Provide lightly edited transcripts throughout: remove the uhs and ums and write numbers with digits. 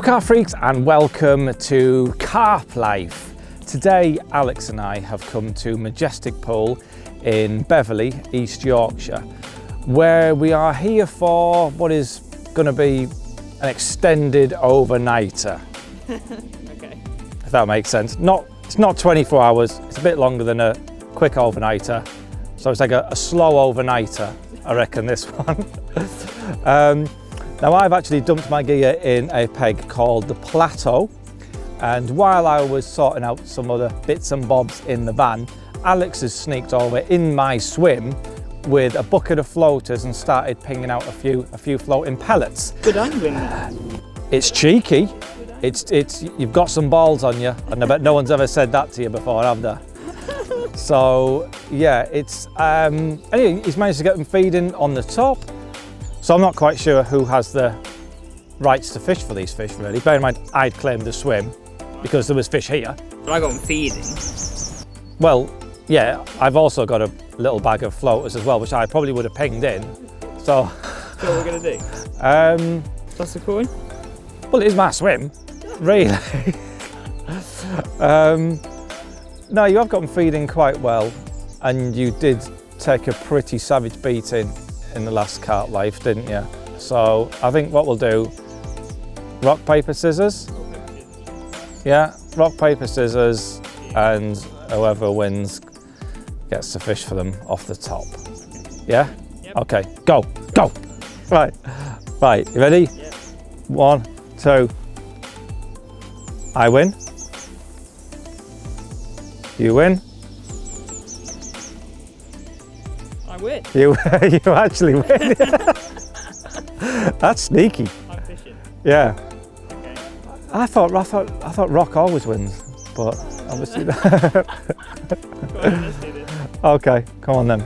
Carp freaks, and welcome to Carp Life. Today Alex and I have come to Majestic Pool in Beverley, East Yorkshire, where we are here for what is going to be an extended overnighter. Okay. If that makes sense. It's not 24 hours, it's a bit longer than a quick overnighter. So it's like a slow overnighter, I reckon, this one. Now I've actually dumped my gear in a peg called the Plateau, and while I was sorting out some other bits and bobs in the van, Alex has sneaked over in my swim with a bucket of floaters and started pinging out a few floating pellets. Good angling. It's cheeky. It's you've got some balls on you, and I bet no one's ever said that to you before, have they? So yeah, it's anyway, he's managed to get them feeding on the top. So I'm not quite sure who has the rights to fish for these fish, really. Bear in mind, I'd claimed the swim because there was fish here. But I got them feeding. Well, yeah, I've also got a little bag of floaters as well, which I probably would have pinged in. So What we're gonna do? Toss a coin? Well, it is my swim, really. No, you have got them feeding quite well, and you did take a pretty savage beating in the last Carp Life, didn't you? So I think what we'll do, rock, paper, scissors. Yeah, rock, paper, scissors, and whoever wins gets to fish for them off the top. Yeah? Yep. Okay, go. Right, you ready? Yep. 1, 2. I win. You win. I win. You actually win. That's sneaky. I'm fishing. Yeah. Okay. I thought rock always wins, but obviously. Go on, let's do this. Okay, come on then.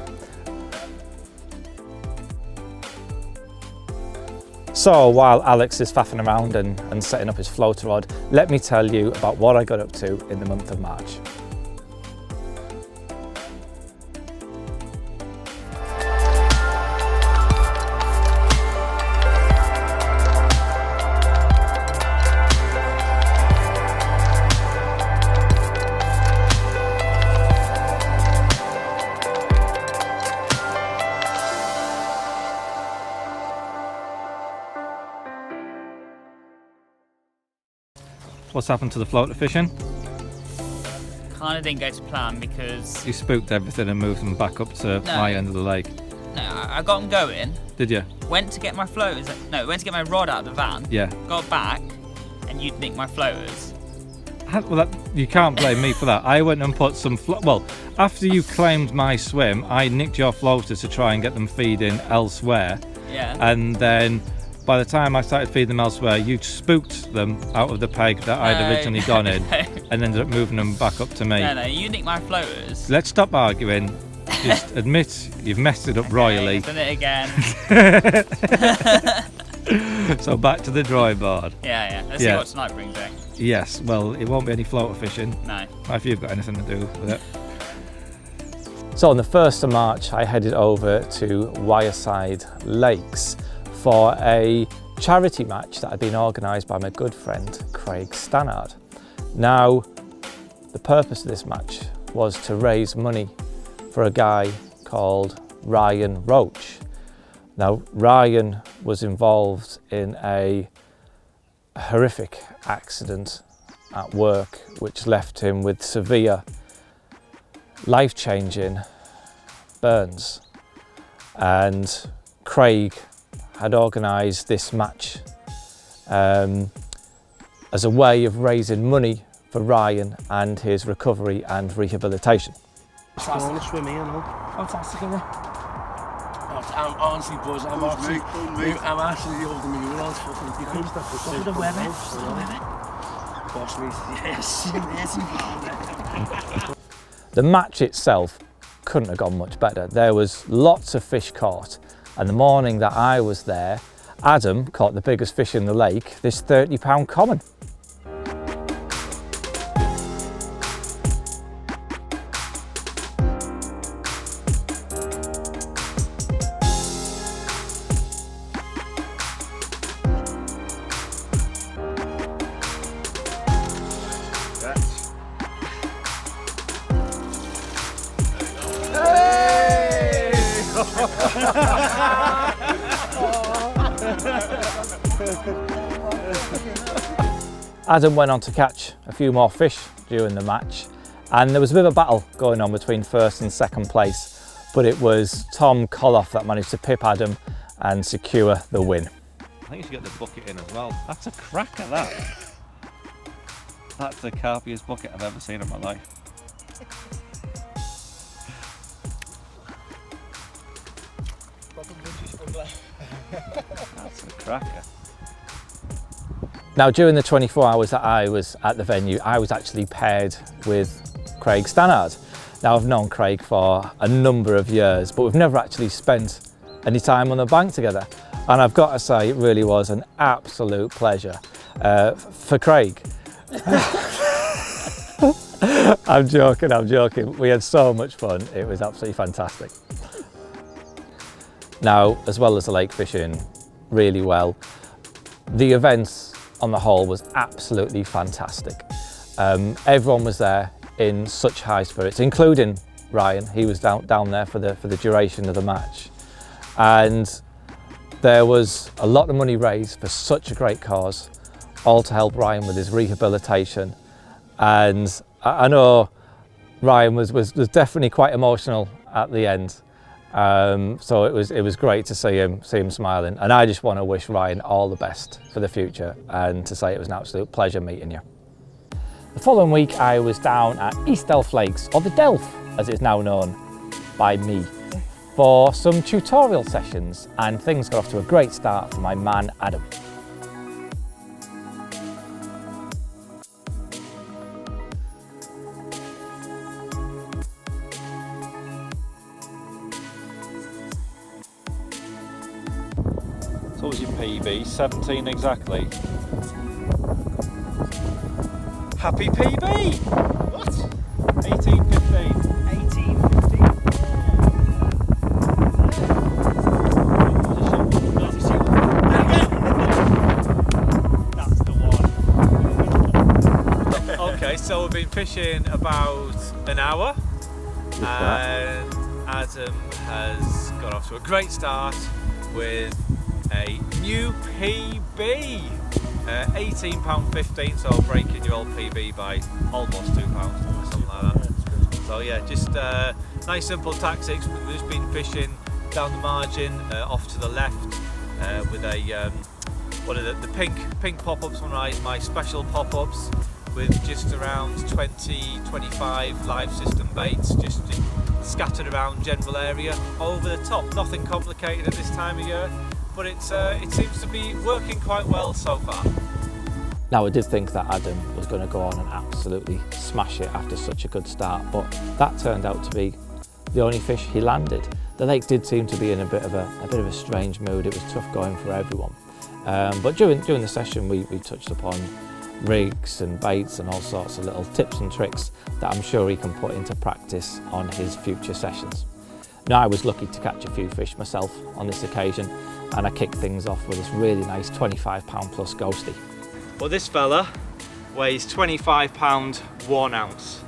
So while Alex is faffing around and setting up his floater rod, let me tell you about what I got up to in the month of March. What's happened to the floater fishing? Kind of didn't go to plan because You spooked everything and moved them back up to my end of the lake. I got them going. Did you? Went to get my floaters. No, went to get my rod out of the van. Yeah. Got back, and you'd nick my floaters. Well, you can't blame me for that. I went and put some well, after you claimed my swim, I nicked your floaters to try and get them feeding elsewhere. Yeah. And then by the time I started feeding them elsewhere, you spooked them out of the peg that I'd originally gone in and ended up moving them back up to me. No, you nicked my floaters. Let's stop arguing. Just admit you've messed it up royally. Done it again. So back to the drawing board. Yeah. Let's see what tonight brings back. Yes, well, it won't be any floater fishing. No. If you've got anything to do with it. So on the 1st of March, I headed over to Wyreside Lakes for a charity match that had been organised by my good friend Craig Stannard. Now, the purpose of this match was to raise money for a guy called Ryan Roach. Now, Ryan was involved in a horrific accident at work which left him with severe, life-changing burns. And Craig had organised this match as a way of raising money for Ryan and his recovery and rehabilitation. I want to swim here now. Fantastic, isn't it? I'm honestly buzzing. I'm actually over the moon. I was fucking. You couldn't stop Look at the weather. Boss me. Yes. The match itself couldn't have gone much better. There was lots of fish caught, and the morning that I was there, Adam caught the biggest fish in the lake, this 30-pound common. Adam went on to catch a few more fish during the match, and there was a bit of a battle going on between first and second place, but it was Tom Koloff that managed to pip Adam and secure the win. I think you should get the bucket in as well. That's a cracker, that. That's the carpiest bucket I've ever seen in my life. That's a cracker. Now, during the 24 hours that I was at the venue, I was actually paired with Craig Stannard. Now, I've known Craig for a number of years, but we've never actually spent any time on the bank together. And I've got to say, it really was an absolute pleasure for Craig. I'm joking. We had so much fun. It was absolutely fantastic. Now, as well as the lake fishing really well, the events on the whole was absolutely fantastic. Everyone was there in such high spirits, including Ryan. He was down there for the duration of the match. And there was a lot of money raised for such a great cause, all to help Ryan with his rehabilitation. And I know Ryan was definitely quite emotional at the end. So it was great to see him smiling, and I just want to wish Ryan all the best for the future and to say it was an absolute pleasure meeting you. The following week I was down at East Delf Lakes, or the Delf as it's now known by me, for some tutorial sessions, and things got off to a great start for my man Adam. So what was your PB? 17 exactly. Happy PB! What? 18.15. 18.15. That's the one. Okay, so we've been fishing about an hour, and Adam has got off to a great start with a new PB, £18.15, so breaking your old PB by almost £2 or something like that. So yeah, just nice simple tactics. We've just been fishing down the margin, off to the left, with a one of the pink pop-ups, one of my special pop-ups, with just around 20-25 live system baits, just scattered around general area over the top. Nothing complicated at this time of year, but it seems to be working quite well so far. Now, I did think that Adam was going to go on and absolutely smash it after such a good start, but that turned out to be the only fish he landed. The lake did seem to be in a bit of a strange mood. It was tough going for everyone. But during the session, we touched upon rigs and baits and all sorts of little tips and tricks that I'm sure he can put into practice on his future sessions. Now, I was lucky to catch a few fish myself on this occasion, and I kicked things off with this really nice 25-pound plus ghostie. Well, this fella weighs 25 pound 1 ounce.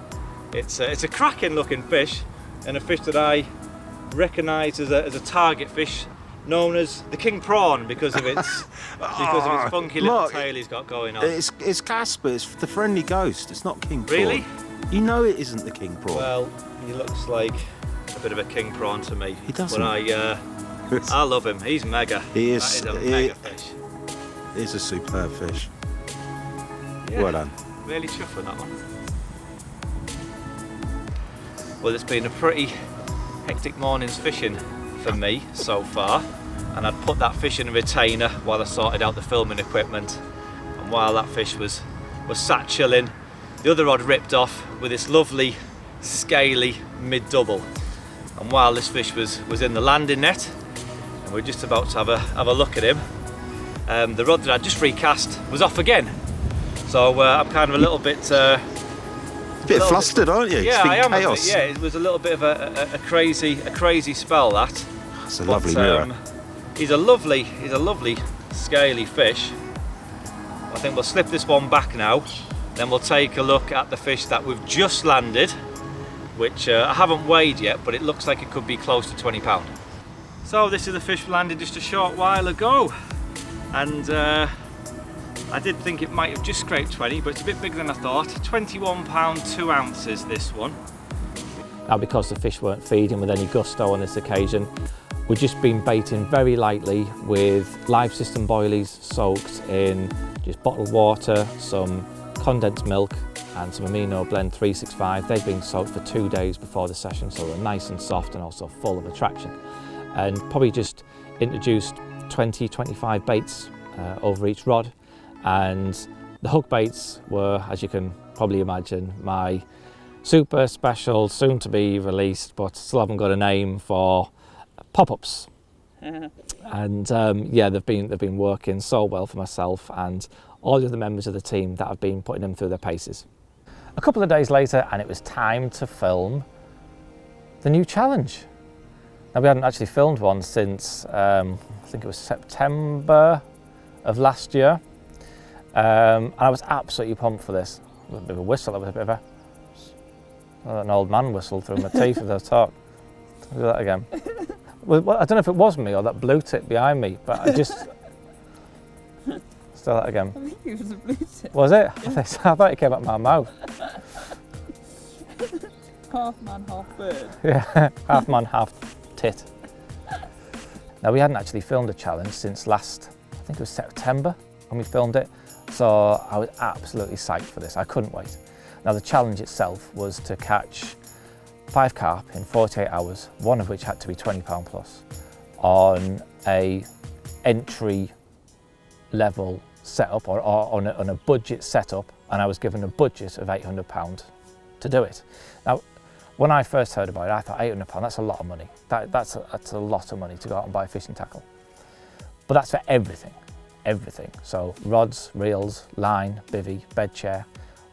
It's a cracking looking fish, and a fish that I recognise as a target fish, known as the king prawn because of its funky little tail he's got going on. It's Casper. It's the friendly ghost. It's not king prawn. Really? You know it isn't the king prawn. Well, he looks like a bit of a king prawn to me. He doesn't. But I love him. He's mega. He is. That is a mega fish. It's a superb fish. Yeah, well done. Really chuffed with that one. Well, it's been a pretty hectic morning's fishing for me so far, and I'd put that fish in a retainer while I sorted out the filming equipment, and while that fish was sat chilling, the other rod ripped off with this lovely scaly mid-double, and while this fish was in the landing net and we're just about to have a look at him, the rod that I just recast was off again. So I'm kind of a little bit flustered, aren't you? Yeah, I am. Chaos. Yeah, it was a little bit of a crazy spell, that. It's a lovely mirror. He's a lovely scaly fish. I think we'll slip this one back now, then we'll take a look at the fish that we've just landed, which I haven't weighed yet, but it looks like it could be close to 20 pound. So this is the fish we landed just a short while ago, and I did think it might have just scraped 20, but it's a bit bigger than I thought. £21 2 ounces, this one. Now, because the fish weren't feeding with any gusto on this occasion, we've just been baiting very lightly with live system boilies soaked in just bottled water, some condensed milk and some amino blend 365. They've been soaked for 2 days before the session, so they're nice and soft and also full of attraction. And probably just introduced 20-25 baits over each rod, and the hook baits were, as you can probably imagine, my super special, soon to be released, but still haven't got a name, for pop-ups. And yeah, they've been working so well for myself and all the other members of the team that have been putting them through their paces. A couple of days later, and it was time to film the new challenge. Now, we hadn't actually filmed one since I think it was September of last year, and I was absolutely pumped for this. A bit of a whistle, that was a bit of an old man whistle through my teeth as I talked. I'll do that again. Well, I don't know if it was me or that blue tip behind me, but I just... Still that again. I think it was a blue tip. Was it? Yeah. I thought it came out my mouth. Half man, half bird. Yeah, half man, half tit. Now, we hadn't actually filmed a challenge since last, I think it was September when we filmed it, so I was absolutely psyched for this. I couldn't wait. Now, the challenge itself was to catch 5 carp in 48 hours, one of which had to be £20 plus, on a entry level setup or on a budget setup, and I was given a budget of £800 to do it. Now, when I first heard about it, I thought £800, that's a lot of money. That's a lot of money to go out and buy fishing tackle. But that's for everything, everything. So rods, reels, line, bivvy, bed chair,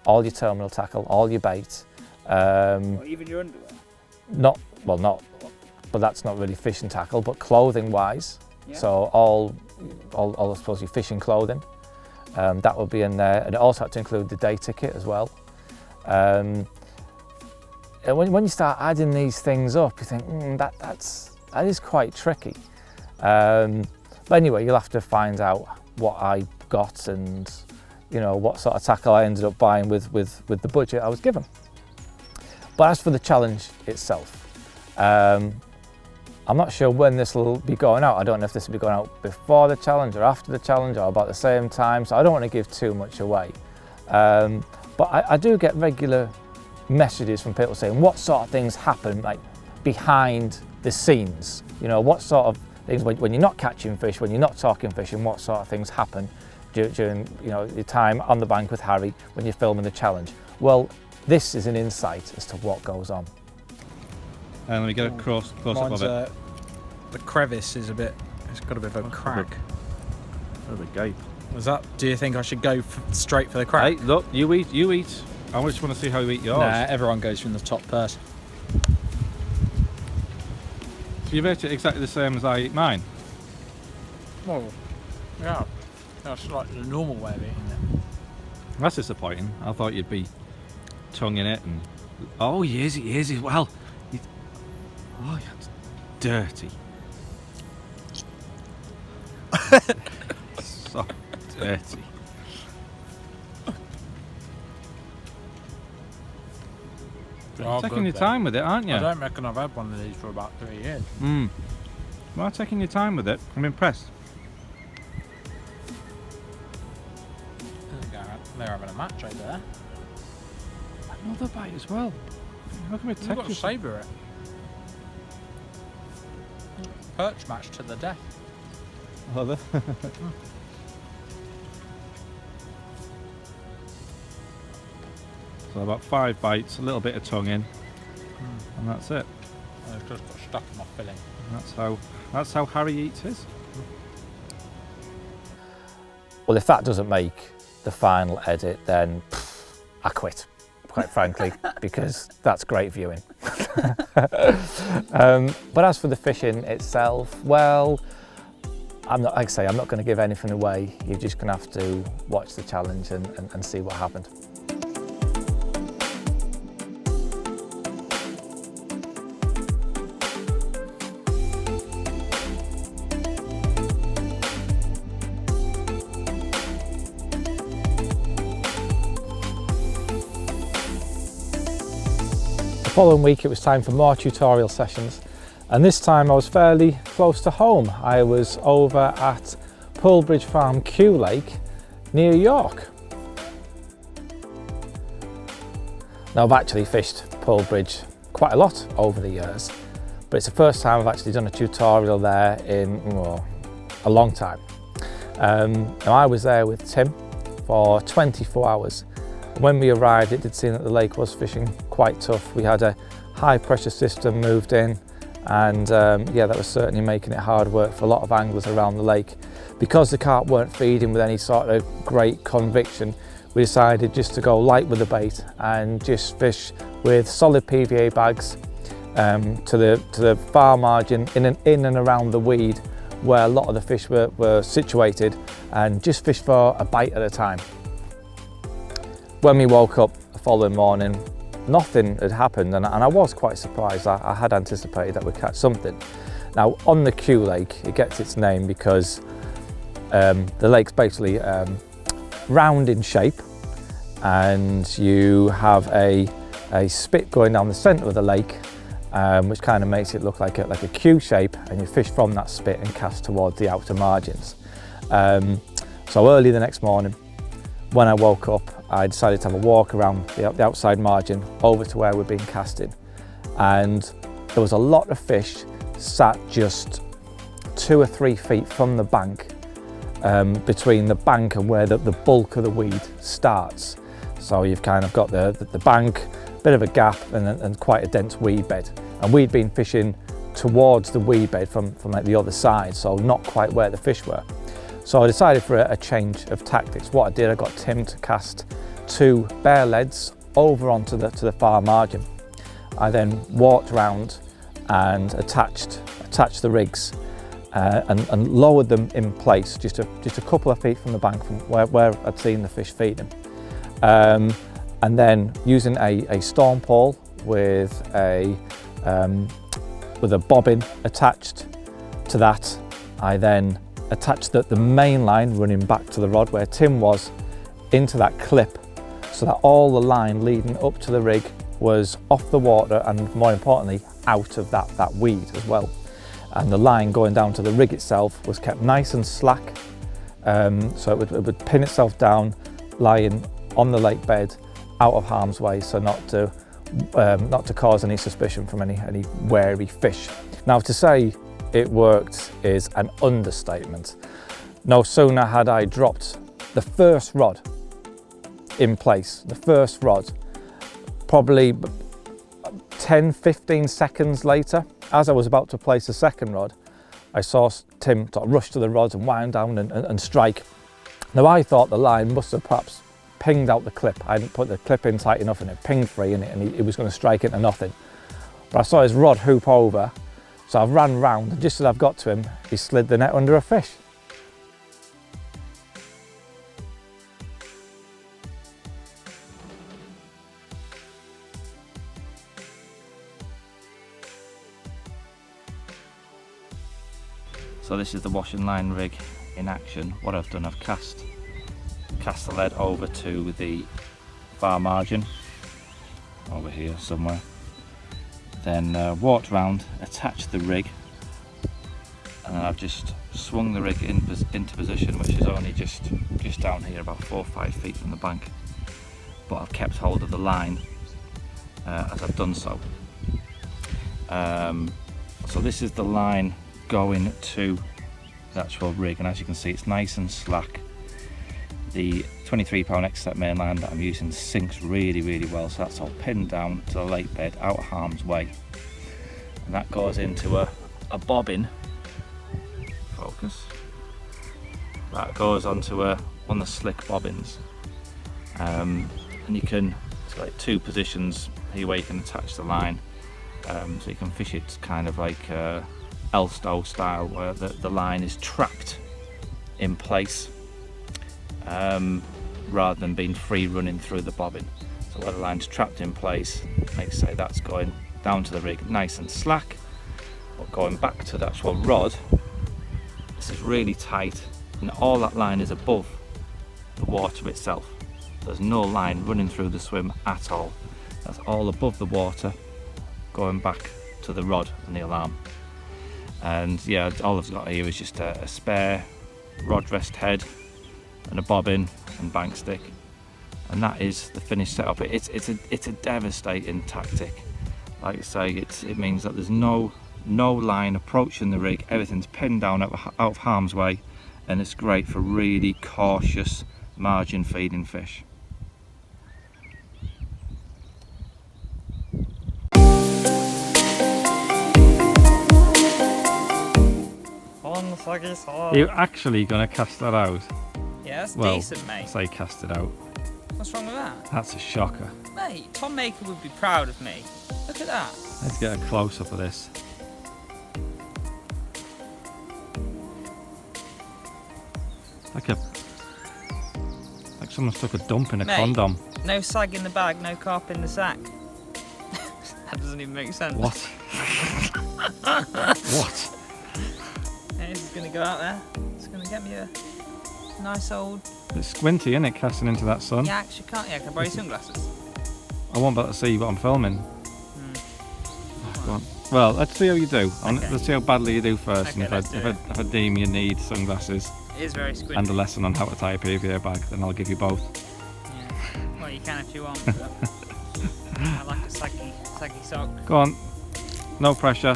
all your terminal tackle, all your bait. Even your underwear? But that's not really fishing tackle, but clothing wise. Yeah. So all I suppose your fishing clothing, that would be in there. And it also had to include the day ticket as well. And when you start adding these things up, you think, that is quite tricky. But anyway, you'll have to find out what I got and, you know, what sort of tackle I ended up buying with the budget I was given. But as for the challenge itself, I'm not sure when this will be going out. I don't know if this will be going out before the challenge or after the challenge or about the same time, so I don't want to give too much away. But I do get regular messages from people saying what sort of things happen like behind the scenes. You know, what sort of things when you're not catching fish, when you're not talking fishing, what sort of things happen during your time on the bank with Harry when you're filming the challenge. Well, this is an insight as to what goes on. Let me get a close up of it. The crevice is it's got a bit of a crack. Bit of a gape. Do you think I should go straight for the crack? Hey, look, you eat. I just want to see how you eat yours. Nah, everyone goes from the top first. So you've ate it exactly the same as I eat mine? Well, yeah. That's like the normal way of eating it. That's disappointing. I thought you'd be tonguing it and... Oh, he is. Well, oh, it's dirty. So dirty. You're taking your time with it, aren't you? I don't reckon I've had one of these for about 3 years. Well, taking your time with it. I'm impressed. They're having a match over there. Another bite as well. Look at me. You've got to savour it. Perch match to the death. Other. So about 5 bites, a little bit of tongue in, and that's it. I've just got stuck in my filling. And that's how Harry eats his. Well, if that doesn't make the final edit, then I quit, quite frankly, because that's great viewing. But as for the fishing itself, well, I'm not going to give anything away. You're just going to have to watch the challenge and see what happened. The following week it was time for more tutorial sessions, and this time I was fairly close to home. I was over at Poolbridge Farm Kew Lake near York. Now I've actually fished Poolbridge quite a lot over the years, but it's the first time I've actually done a tutorial there in a long time. Now I was there with Tim for 24 hours. When we arrived, it did seem that the lake was fishing quite tough. We had a high pressure system moved in, and yeah, that was certainly making it hard work for a lot of anglers around the lake. Because the carp weren't feeding with any sort of great conviction, we decided just to go light with the bait and just fish with solid PVA bags to the far margin, in and around the weed where a lot of the fish were situated, and just fish for a bite at a time. When we woke up the following morning, nothing had happened, and I was quite surprised. I had anticipated that we'd catch something. Now on the Kew Lake, it gets its name because the lake's basically round in shape, and you have a spit going down the centre of the lake, which kind of makes it look like a Q shape, and you fish from that spit and cast towards the outer margins. So early the next morning, when I woke up, I decided to have a walk around the outside margin over to where we're being casted, and there was a lot of fish sat just 2 or 3 feet from the bank, between the bank and where the bulk of the weed starts. So you've kind of got the bank, bit of a gap, and quite a dense weed bed. And we'd been fishing towards the weed bed from like the other side, so not quite where the fish were. So I decided for a change of tactics. What I did, I got Tim to cast 2 bare leads over onto the far margin. I then walked around and attached the rigs and lowered them in place just a couple of feet from the bank from where I'd seen the fish feeding. And then using a storm pole with a bobbin attached to that, I then attached the main line running back to the rod where Tim was into that clip, so that all the line leading up to the rig was off the water and, more importantly, out of that weed as well. And the line going down to the rig itself was kept nice and slack, so it would pin itself down, lying on the lake bed, out of harm's way, so not to cause any suspicion from any wary fish. Now, to say it worked is an understatement. No sooner had I dropped the first rod in place, probably 10-15 seconds later, as I was about to place the second rod, I saw Tim sort of rush to the rods and wind down and strike. Now I thought the line must have perhaps pinged out the clip. I hadn't put the clip in tight enough and it pinged free, and he was going to strike into nothing. But I saw his rod hoop over, so I ran round, and just as I've got to him, he slid the net under a fish. So this is the washing line rig in action. What I've done, I've cast the lead over to the far margin, over here somewhere. Then walked round, attached the rig, and then I've just swung the rig into position, which is only just down here, about 4 or 5 feet from the bank. But I've kept hold of the line as I've done so. So this is the line going to the actual rig, and as you can see, it's nice and slack. The 23-pound X-Step main line that I'm using sinks really well, so that's all pinned down to the lake bed, out of harm's way, and that goes into a bobbin. Focus. That goes onto one of the slick bobbins, and you can, it's like 2 positions here where you can attach the line, so you can fish it kind of like Elstow style, where the line is trapped in place, rather than being free running through the bobbin. So where the line's trapped in place, like I say, that's going down to the rig nice and slack, but going back to the actual rod, this is really tight, and all that line is above the water itself. There's no line running through the swim at all. That's all above the water, going back to the rod and the alarm. And yeah, all I've got here is just a spare rod rest head and a bobbin and bank stick, and that is the finished setup. It's a devastating tactic. Like I say, it means that there's no line approaching the rig, everything's pinned down out of harm's way, and it's great for really cautious margin feeding fish. On the saggy side. You're actually going to cast that out? Yeah, that's Well, decent, mate. Say cast it out. What's wrong with that? That's a shocker. Mate, Tom Maker would be proud of me. Look at that. Let's get a close up of this. Like someone stuck a dump in a Mate. condom. No sag in the bag, no carp in the sack. That doesn't even make sense. What? What? Yeah, this is going to go out there. It's going to get me a nice old... It's squinty, isn't it, casting into that sun? Yeah, actually can't. Yeah, can I borrow your sunglasses? I won't be able to see what I'm filming. Go on. Well, let's see how you do. Okay. Let's see how badly you do first. Okay, And let's do it. if I deem you need sunglasses It is very squinty. and a lesson on how to tie a PVA bag, then I'll give you both. Yeah. Well, you can if you want. But I like a saggy sock. Go on. No pressure.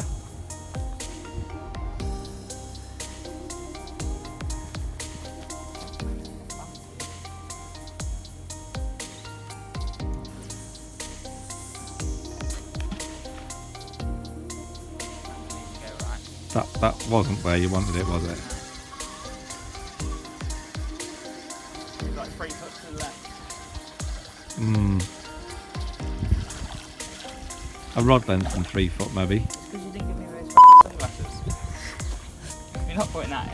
Go right. That wasn't where you wanted it, was it? Like 3 foot to the left. A rod length and 3 foot maybe. It's because you didn't give me those sunglasses. You're not putting that in.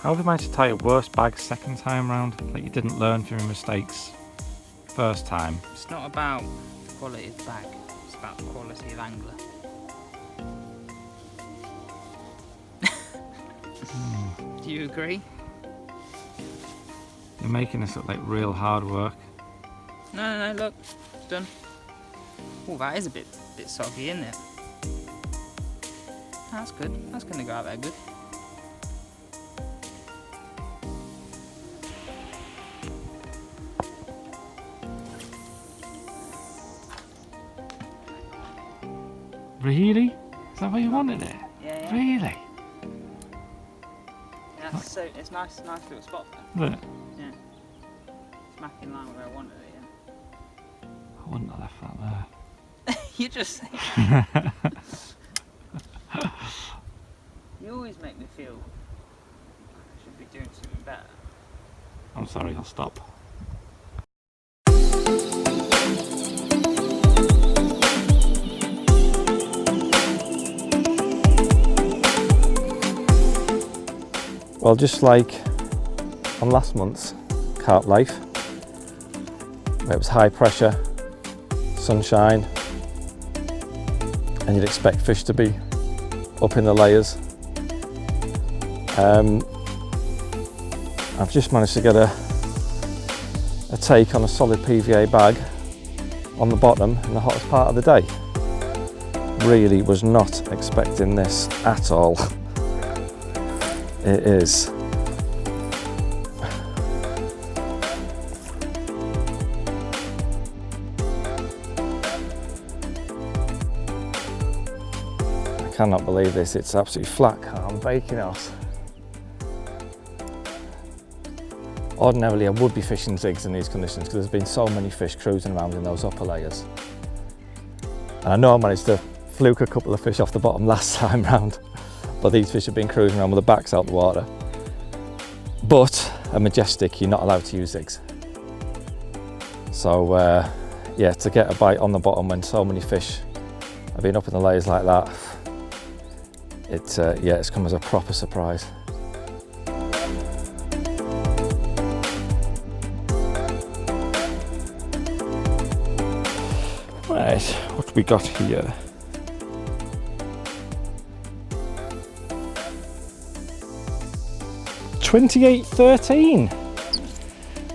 How have you managed to tie a worse bag second time round? Like you didn't learn from your mistakes first time. It's not about the quality of the bag. It's about the quality of angler. Do you agree? You're making this look like real hard work. No, look, it's done. Oh, that is a bit soggy, isn't it? That's good. That's going to go out there good. Really? Is that where you wanted it? Yeah. Really? Yeah, it's nice little spot there. Is it? Yeah. Smack in line with where I wanted it, yeah. I wouldn't have left that there. You just say You always make me feel like I should be doing something better. I'm sorry, I'll stop. Well, just like on last month's Carp Life, where it was high pressure, sunshine, and you'd expect fish to be up in the layers. I've just managed to get a take on a solid PVA bag on the bottom in the hottest part of the day. Really was not expecting this at all. It is. I cannot believe this, it's absolutely flat calm baking us. Ordinarily I would be fishing zigs in these conditions because there's been so many fish cruising around in those upper layers. And I know I managed to fluke a couple of fish off the bottom last time round, but these fish have been cruising around with their backs out the water. But a Majestic, you're not allowed to use zigs. So yeah, to get a bite on the bottom when so many fish have been up in the layers like that, it's come as a proper surprise. Right, what we got here? $28.13.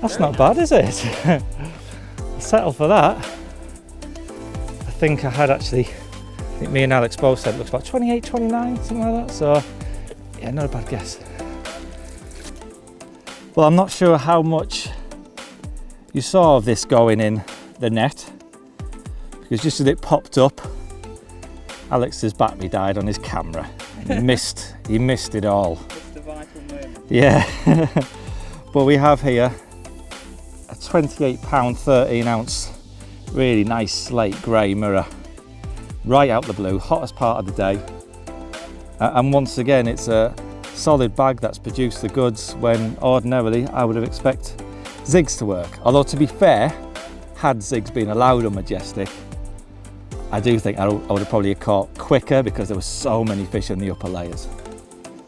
That's not bad, is it? I'll settle for that. think I had actually, I think me and Alex both said it looks about 28, 29, something like that. So yeah, not a bad guess. Well, I'm not sure how much you saw of this going in the net, because just as it popped up, Alex's battery died on his camera and he missed it all. It's the vital moment. Yeah. But we have here a 28 pound 13 ounce really nice slate grey mirror, right out the blue, hottest part of the day. And once again, it's a solid bag that's produced the goods when ordinarily I would have expected zigs to work. Although to be fair, had zigs been allowed on Majestic, I do think I would have probably caught quicker because there were so many fish in the upper layers.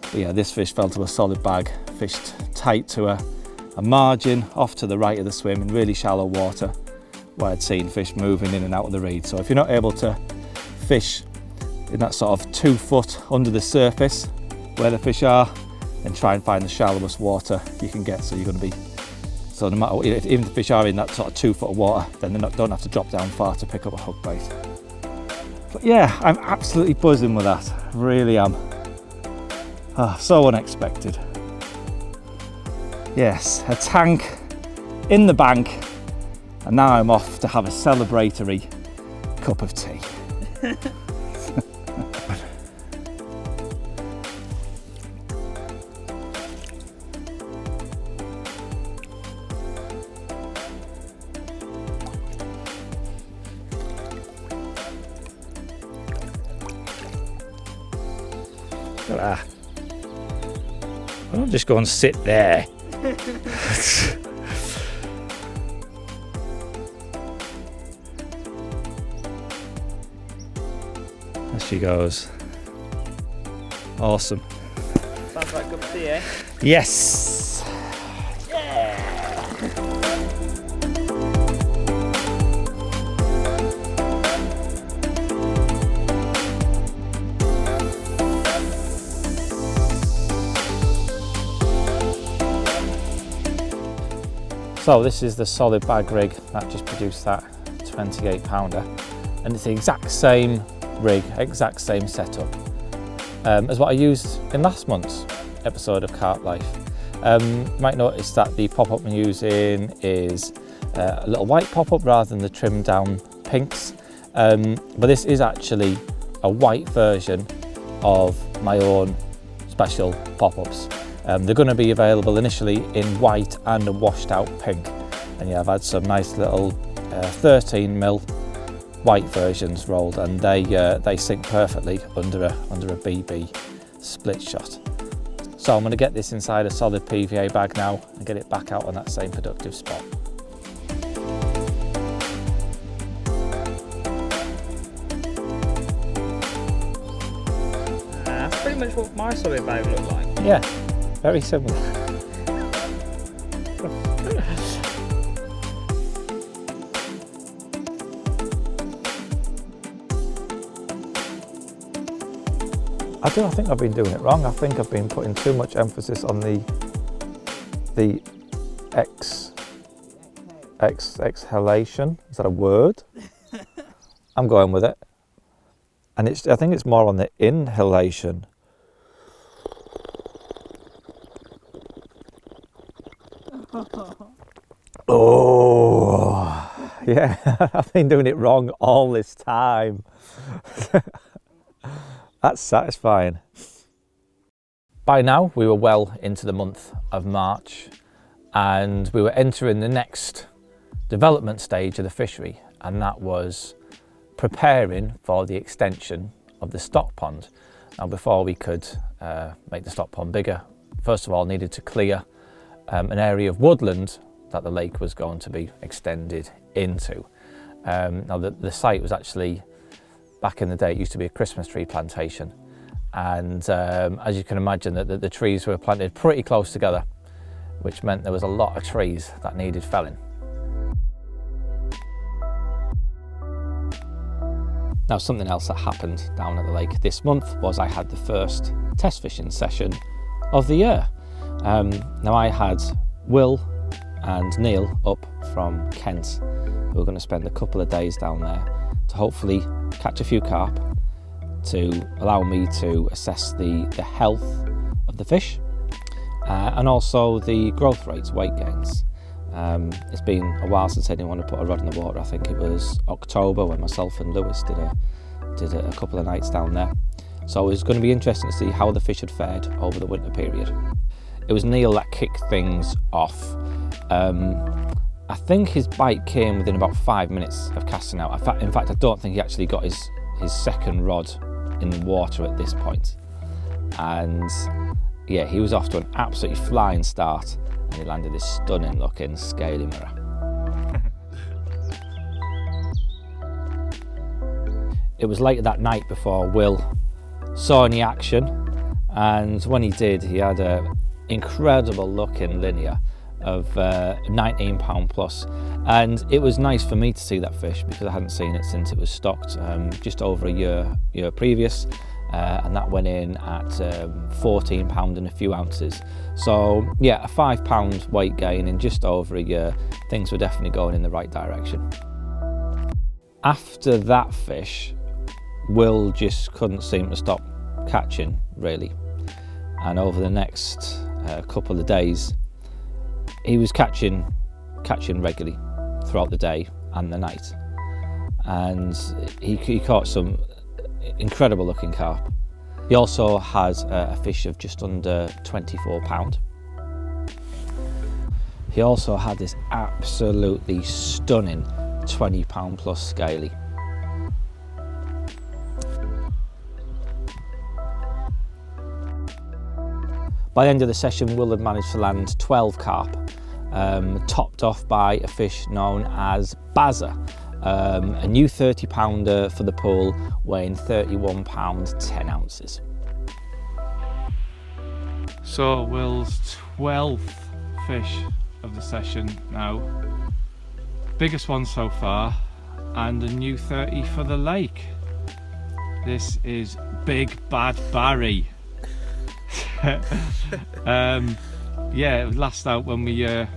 But yeah, this fish fell to a solid bag, fished tight to a margin off to the right of the swim in really shallow water where I'd seen fish moving in and out of the reed. So if you're not able to fish in that sort of 2 foot under the surface where the fish are, then try and find the shallowest water you can get. So you're going to be, so no matter what, even if the fish are in that sort of 2 foot of water, then they don't have to drop down far to pick up a hook bait. But yeah, I'm absolutely buzzing with that, really am. So unexpected. Yes, a tank in the bank, and now I'm off to have a celebratory cup of tea. Look at that. I don't just go and sit there. There she goes. Awesome. Sounds like a cup of tea, eh? Yes. So this is the solid bag rig that just produced that 28 pounder, and it's the exact same rig, exact same setup as what I used in last month's episode of Carp Life. You might notice that the pop-up I'm using is a little white pop-up rather than the trimmed down pinks, but this is actually a white version of my own special pop-ups. They're going to be available initially in white and a washed out pink, and yeah, I've had some nice little 13mm white versions rolled, and they sink perfectly under a BB split shot. So I'm going to get this inside a solid PVA bag now and get it back out on that same productive spot. That's pretty much what my solid bag looked like. Yeah, very similar. I think I've been doing it wrong. I think I've been putting too much emphasis on the exhalation. Is that a word? I'm going with it. And I think it's more on the inhalation. Oh, yeah, I've been doing it wrong all this time. That's satisfying. By now, we were well into the month of March, and we were entering the next development stage of the fishery, and that was preparing for the extension of the stock pond. Now, before we could make the stock pond bigger, first of all, needed to clear an area of woodland that the lake was going to be extended into. Now, the site was actually, back in the day, it used to be a Christmas tree plantation, and as you can imagine, the trees were planted pretty close together, which meant there was a lot of trees that needed felling. Now, something else that happened down at the lake this month was I had the first test fishing session of the year. Now, I had Will and Neil up from Kent. We're going to spend a couple of days down there to hopefully catch a few carp, to allow me to assess the health of the fish and also the growth rates, weight gains. It's been a while since anyone had put a rod in the water. I think it was October when myself and Lewis did a couple of nights down there. So it was going to be interesting to see how the fish had fared over the winter period. It was Neil that kicked things off. I think his bite came within about 5 minutes of casting out. In fact, I don't think he actually got his second rod in the water at this point. And yeah, he was off to an absolutely flying start, and he landed this stunning looking scaly mirror. It was later that night before Will saw any action, and when he did, he had an incredible looking linear of 19 pound plus, and it was nice for me to see that fish because I hadn't seen it since it was stocked just over a year previous, and that went in at 14 pound and a few ounces. So yeah, a 5 pound weight gain in just over a year. Things were definitely going in the right direction. After that fish, Will just couldn't seem to stop catching really, and over the next couple of days he was catching regularly throughout the day and the night, and he caught some incredible looking carp. He also has a fish of just under 24 pound. He also had this absolutely stunning 20 pound plus scaly. By the end of the session, Will had managed to land 12 carp, topped off by a fish known as Bazza, a new 30 pounder for the pool, weighing 31 pounds 10 ounces. So Will's 12th fish of the session now, biggest one so far, and a new 30 for the lake. This is Big Bad Barry. Yeah, it was last out when we had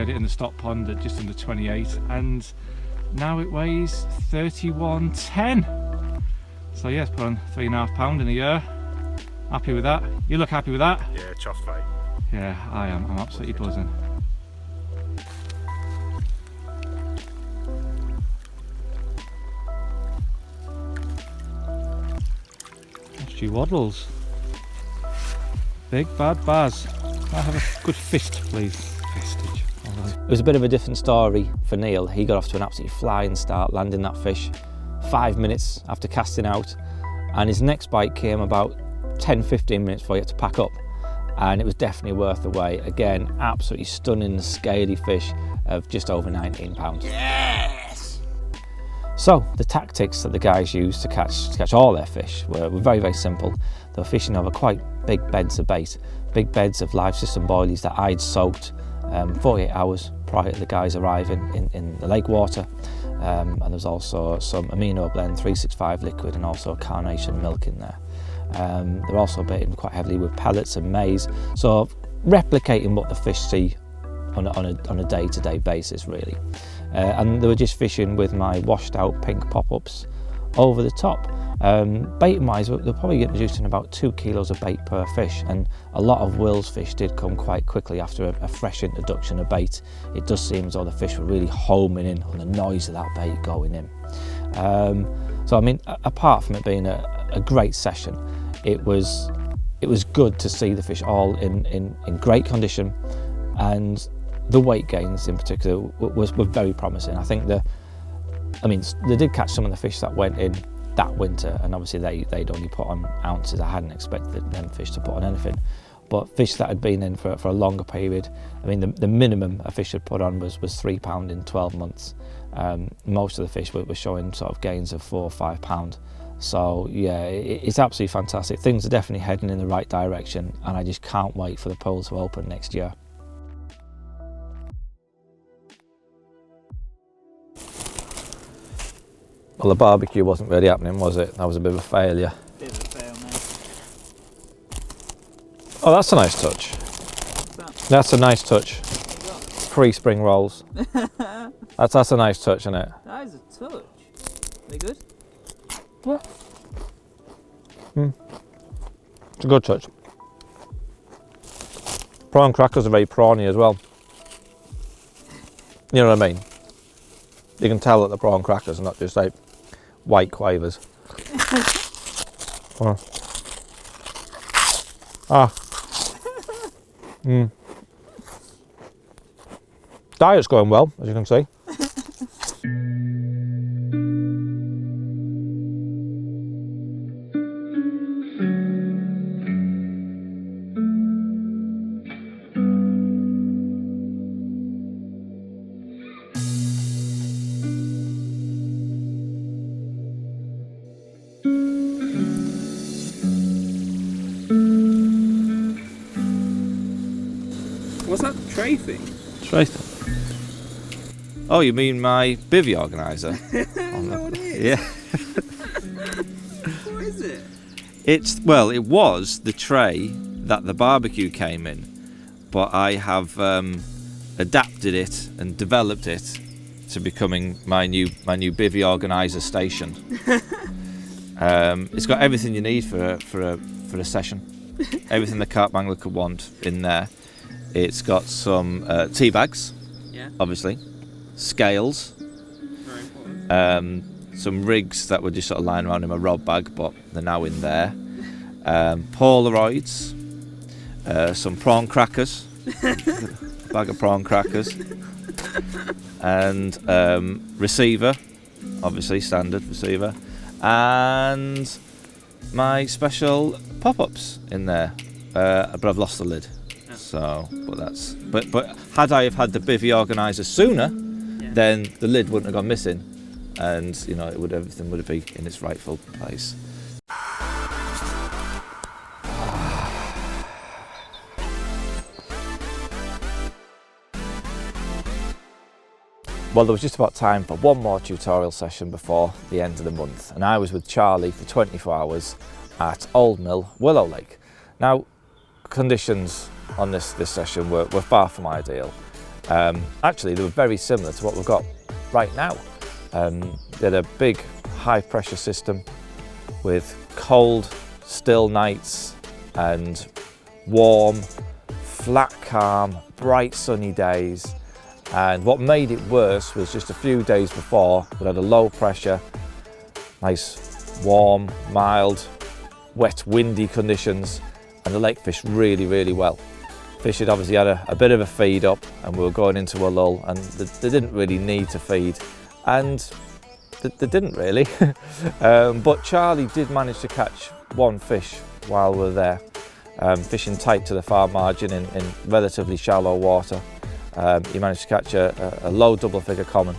it in the stock pond at just under 28, and now it weighs 31.10. So yeah, it's put on 3.5 pound in a year. Happy with that? You look happy with that? Yeah, chuffed, mate. Yeah, I am. I'm absolutely buzzing. That's you waddles. Big Bad Baz. Can I have a good fist, please? Fistage. It was a bit of a different story for Neil. He got off to an absolutely flying start, landing that fish 5 minutes after casting out, and his next bite came about 10-15 minutes before he had to pack up, and it was definitely worth the wait. Again, absolutely stunning scaly fish of just over 19 pounds. Yes! So the tactics that the guys used to catch all their fish were very, very simple. They were fishing over quite big beds of bait, big beds of live system boilies that I'd soaked 48 hours prior to the guys arriving in the lake water, and there's also some amino blend 365 liquid and also carnation milk in there. They're also baiting quite heavily with pellets and maize, so replicating what the fish see on a day-to-day basis really. And they were just fishing with my washed out pink pop-ups over the top. Baiting wise, they're probably introducing about 2 kilos of bait per fish, and a lot of Will's fish did come quite quickly after a fresh introduction of bait. It does seem as though the fish were really homing in on the noise of that bait going in. So I mean, apart from it being a great session, it was good to see the fish all in great condition, and the weight gains in particular were very promising. I think they did catch some of the fish that went in that winter, and obviously they'd only put on ounces. I hadn't expected them fish to put on anything, but fish that had been in for a longer period, I mean the minimum a fish had put on was 3 pound in 12 months. Most of the fish were showing sort of gains of 4 or 5 pound. So yeah, it's absolutely fantastic. Things are definitely heading in the right direction, and I just can't wait for the pool to open next year. Well, the barbecue wasn't really happening, was it? That was a bit of a failure. Bit of a fail, mate. Oh, that's a nice touch. What's that? That's a nice touch. What you got? free spring rolls. That's a nice touch, isn't it? That is a touch. They good? It's a good touch. Prawn crackers are very prawny as well. You know what I mean? You can tell that the prawn crackers are not just like white quavers. Diet's going well, as you can see. What's that tray thing? Tray thing? Oh, you mean my bivvy organiser? Is that what it is? Yeah. What is it? It was the tray that the barbecue came in, but I have adapted it and developed it to becoming my new bivvy organiser station. It's got everything you need for a session. Everything the carp angler could want in there. It's got some tea bags, obviously, scales, Very important. some rigs that were just sort of lying around in my rod bag, but they're now in there. Polaroids, some prawn crackers, a bag of prawn crackers, and receiver, obviously standard receiver, and my special pop-ups in there, but I've lost the lid. So, but had I have had the bivvy organiser sooner, then the lid wouldn't have gone missing, and everything would have been in its rightful place. Well, there was just about time for one more tutorial session before the end of the month, and I was with Charlie for 24 hours at Old Mill, Willow Lake. Now, conditions on this session were far from ideal. Actually, they were very similar to what we've got right now. They had a big high pressure system with cold, still nights and warm, flat, calm, bright sunny days. And what made it worse was just a few days before we had a low pressure, nice, warm, mild, wet, windy conditions, and the lake fished really, really well. Fish had obviously had a bit of a feed up, and we were going into a lull, and they didn't really need to feed, and they didn't really. But Charlie did manage to catch one fish while we were there, fishing tight to the far margin in relatively shallow water. He managed to catch a low double figure common,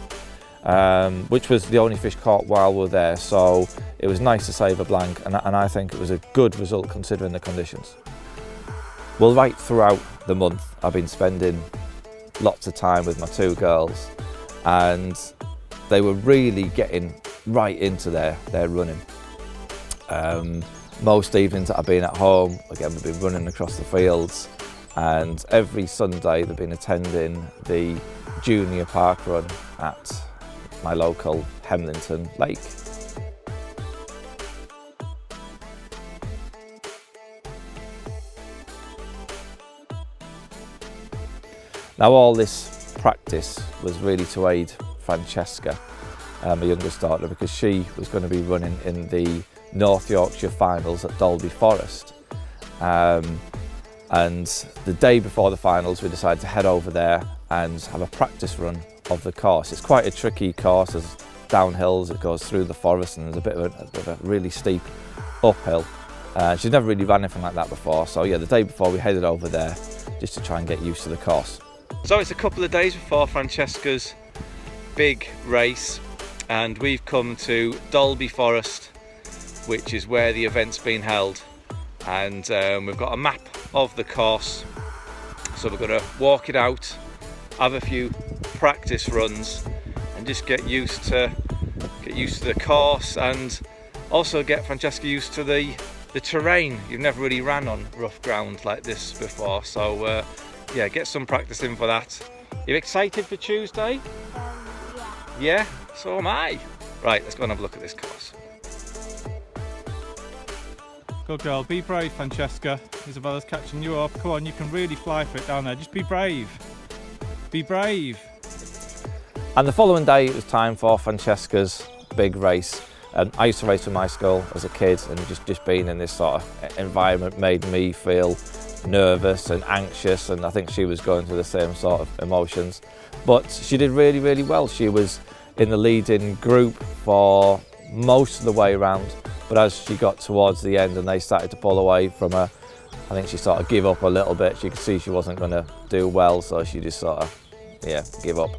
which was the only fish caught while we were there, so it was nice to save a blank, and I think it was a good result considering the conditions. Well, right throughout the month I've been spending lots of time with my two girls, and they were really getting right into their running. Most evenings that I've been at home, again, we've been running across the fields, and every Sunday they've been attending the junior park run at my local Hemlington Lake. Now, all this practice was really to aid Francesca, my youngest daughter, because she was going to be running in the North Yorkshire finals at Dalby Forest. And the day before the finals we decided to head over there and have a practice run of the course. It's quite a tricky course, there's downhills, it goes through the forest, and there's a bit of a really steep uphill. She's never really ran anything like that before, so yeah, the day before we headed over there just to try and get used to the course. So it's a couple of days before Francesca's big race, and we've come to Dalby Forest, which is where the event's been held, and we've got a map of the course, so we're going to walk it out, have a few practice runs, and just get used to the course, and also get Francesca used to the terrain. You've never really ran on rough ground like this before, so yeah, get some practice in for that, You excited for Tuesday? Yeah, so am I. Right, let's go and have a look at this course. Good girl, be brave, Francesca. Isabella's catching you up. Come on, you can really fly for it down there. Just be brave. Be brave. And the following day it was time for Francesca's big race. I used to race with my school as a kid, and just being in this sort of environment made me feel nervous and anxious, and I think she was going through the same sort of emotions. But she did really, really well. She was in the leading group for most of the way around, but as she got towards the end and they started to pull away from her, I think she sort of gave up a little bit. She could see she wasn't going to do well, so she just sort of, yeah, give up.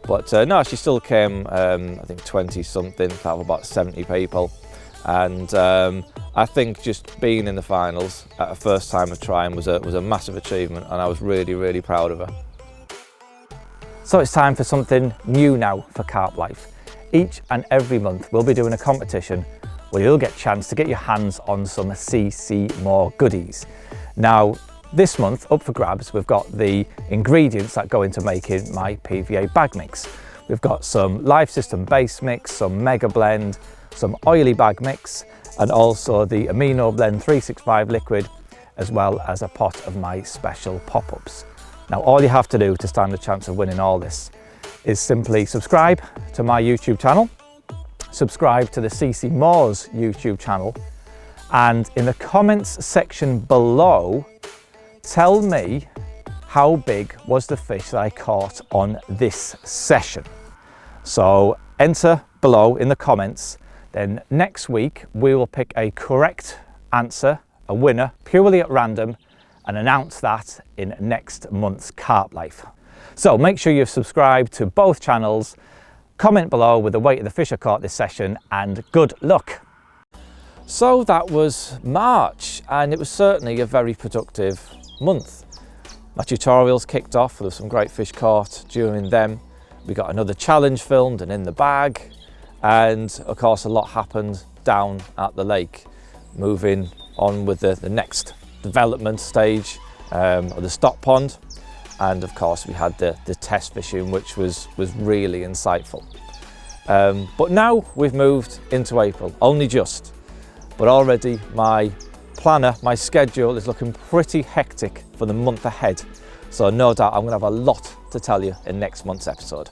But no, she still came, I think 20 something, out of about 70 people. And I think just being in the finals at her first time of trying was a massive achievement, and I was really, really proud of her. So it's time for something new now for Carp Life. Each and every month we'll be doing a competition where you'll get a chance to get your hands on some CC More goodies. Now, this month, up for grabs, we've got the ingredients that go into making my PVA bag mix. We've got some Life System base mix, some Mega Blend, some oily bag mix, and also the Amino Blend 365 liquid, as well as a pot of my special pop-ups. Now, all you have to do to stand a chance of winning all this is simply subscribe to my YouTube channel, subscribe to the CC More's YouTube channel, and in the comments section below, tell me how big was the fish that I caught on this session. So enter below in the comments, then next week we will pick a correct answer, a winner, purely at random, and announce that in next month's Carp Life. So make sure you've subscribed to both channels, comment below with the weight of the fish I caught this session, and good luck. So that was March, and it was certainly a very productive month. My tutorials kicked off, there was some great fish caught during them. We got another challenge filmed and in the bag, and of course a lot happened down at the lake. Moving on with the next development stage of the stock pond, and of course we had the test fishing, which was really insightful. But now we've moved into April, only just, but already my planner, my schedule is looking pretty hectic for the month ahead. So no doubt I'm going to have a lot to tell you in next month's episode.